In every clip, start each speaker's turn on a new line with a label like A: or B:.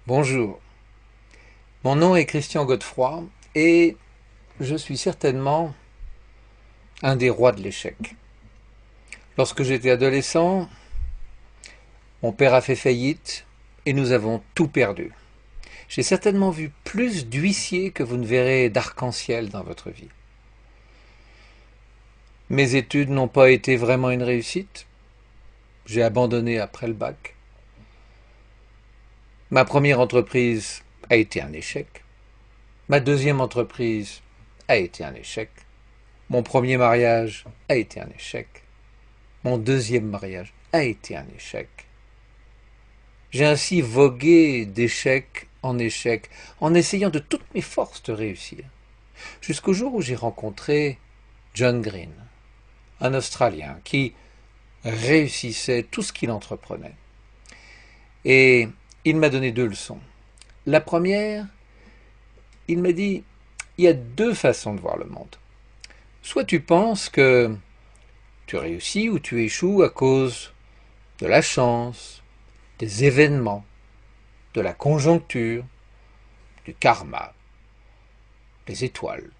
A: Bonjour, mon nom est Christian Godefroy et je suis certainement un des rois de l'échec. Lorsque j'étais adolescent, mon père a fait faillite et nous avons tout perdu. J'ai certainement vu plus d'huissiers que vous ne verrez d'arc-en-ciel dans votre vie. Mes études n'ont pas été vraiment une réussite. J'ai abandonné après le bac. Ma première entreprise a été un échec. Ma deuxième entreprise a été un échec. Mon premier mariage a été un échec. Mon deuxième mariage a été un échec. J'ai ainsi vogué d'échec en échec, en essayant de toutes mes forces de réussir, jusqu'au jour où j'ai rencontré John Green, un Australien qui réussissait tout ce qu'il entreprenait. Et il m'a donné deux leçons. La première, il m'a dit, il y a deux façons de voir le monde. Soit tu penses que tu réussis ou tu échoues à cause de la chance, des événements, de la conjoncture, du karma, des étoiles,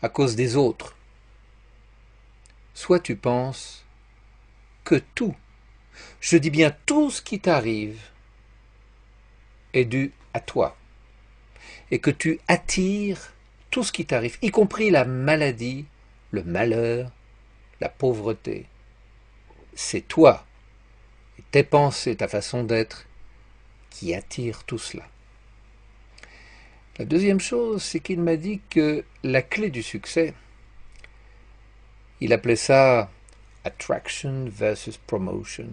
A: à cause des autres. Soit tu penses que tout, je dis bien tout ce qui t'arrive, est dû à toi, et que tu attires tout ce qui t'arrive, y compris la maladie, le malheur, la pauvreté. C'est toi, et tes pensées, ta façon d'être, qui attire tout cela. La deuxième chose, c'est qu'il m'a dit que la clé du succès, il appelait ça attraction versus promotion.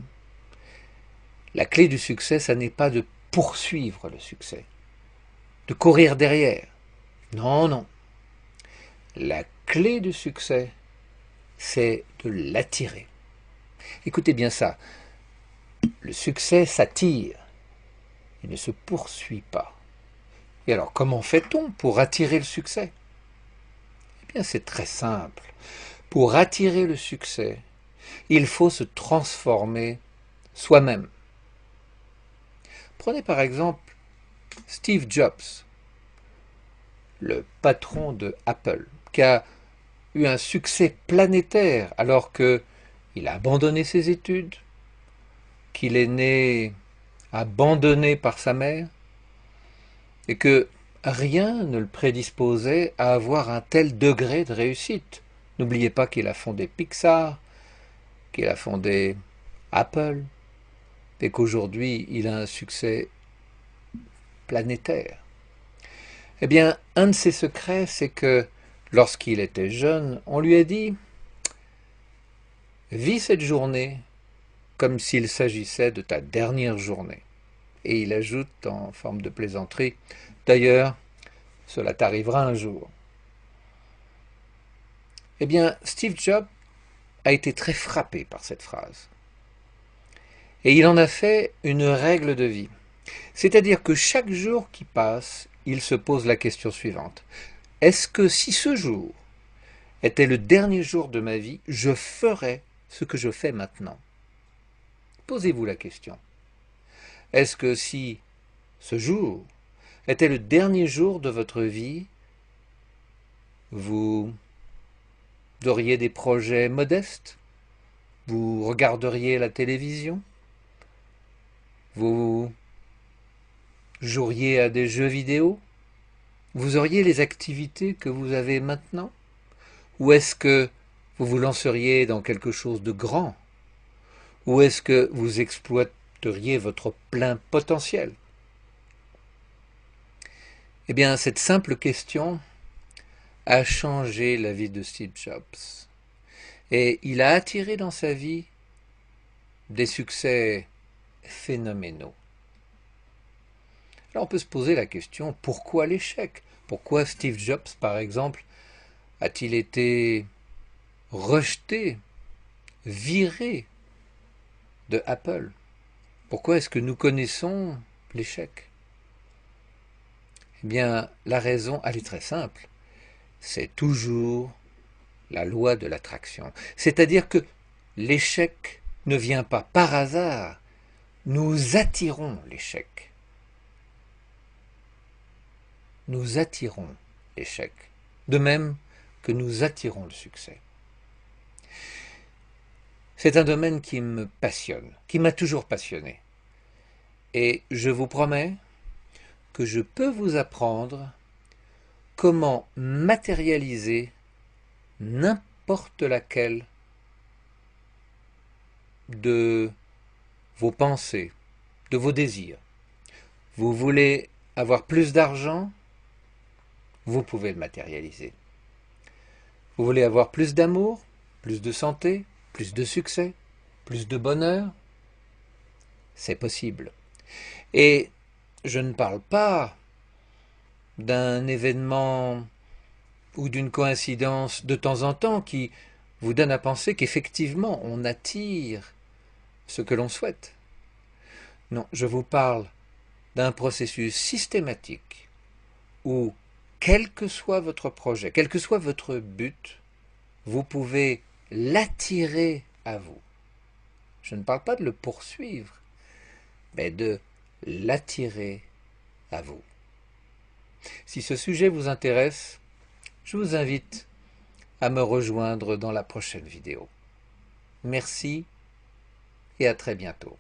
A: La clé du succès, ça n'est pas de poursuivre le succès, de courir derrière. Non, non. La clé du succès, c'est de l'attirer. Écoutez bien ça. Le succès s'attire. Il ne se poursuit pas. Et alors, comment fait-on pour attirer le succès? Eh bien, c'est très simple. Pour attirer le succès, il faut se transformer soi-même. Prenez par exemple Steve Jobs, le patron de Apple, qui a eu un succès planétaire alors qu'il a abandonné ses études, qu'il est né abandonné par sa mère, et que rien ne le prédisposait à avoir un tel degré de réussite. N'oubliez pas qu'il a fondé Pixar, qu'il a fondé Apple, et qu'aujourd'hui il a un succès planétaire. Eh bien, un de ses secrets, c'est que lorsqu'il était jeune, on lui a dit « Vis cette journée comme s'il s'agissait de ta dernière journée. » Et il ajoute en forme de plaisanterie « D'ailleurs, cela t'arrivera un jour. » Eh bien, Steve Jobs a été très frappé par cette phrase. Et il en a fait une règle de vie. C'est-à-dire que chaque jour qui passe, il se pose la question suivante. Est-ce que si ce jour était le dernier jour de ma vie, je ferais ce que je fais maintenant? Posez-vous la question. Est-ce que si ce jour était le dernier jour de votre vie, vous auriez des projets modestes? Vous regarderiez la télévision? Vous joueriez à des jeux vidéo? Vous auriez les activités que vous avez maintenant? Ou est-ce que vous vous lanceriez dans quelque chose de grand? Ou est-ce que vous exploiteriez votre plein potentiel? Eh bien, cette simple question a changé la vie de Steve Jobs. Et il a attiré dans sa vie des succès phénoménaux. Alors on peut se poser la question, pourquoi l'échec? Pourquoi Steve Jobs, par exemple, a-t-il été rejeté, viré de Apple? Pourquoi est-ce que nous connaissons l'échec? Eh bien, la raison, elle est très simple. C'est toujours la loi de l'attraction. C'est-à-dire que l'échec ne vient pas par hasard. Nous attirons l'échec. nous attirons l'échec, de même que nous attirons le succès. C'est un domaine qui me passionne, qui m'a toujours passionné. Et je vous promets que je peux vous apprendre comment matérialiser n'importe laquelle de vos pensées, de vos désirs. Vous voulez avoir plus d'argent? Vous pouvez le matérialiser. Vous voulez avoir plus d'amour, plus de santé, plus de succès, plus de bonheur? C'est possible. Et je ne parle pas d'un événement ou d'une coïncidence de temps en temps qui vous donne à penser qu'effectivement on attire ce que l'on souhaite. Non, je vous parle d'un processus systématique où, quel que soit votre projet, quel que soit votre but, vous pouvez l'attirer à vous. Je ne parle pas de le poursuivre, mais de l'attirer à vous. Si ce sujet vous intéresse, je vous invite à me rejoindre dans la prochaine vidéo. Merci et à très bientôt.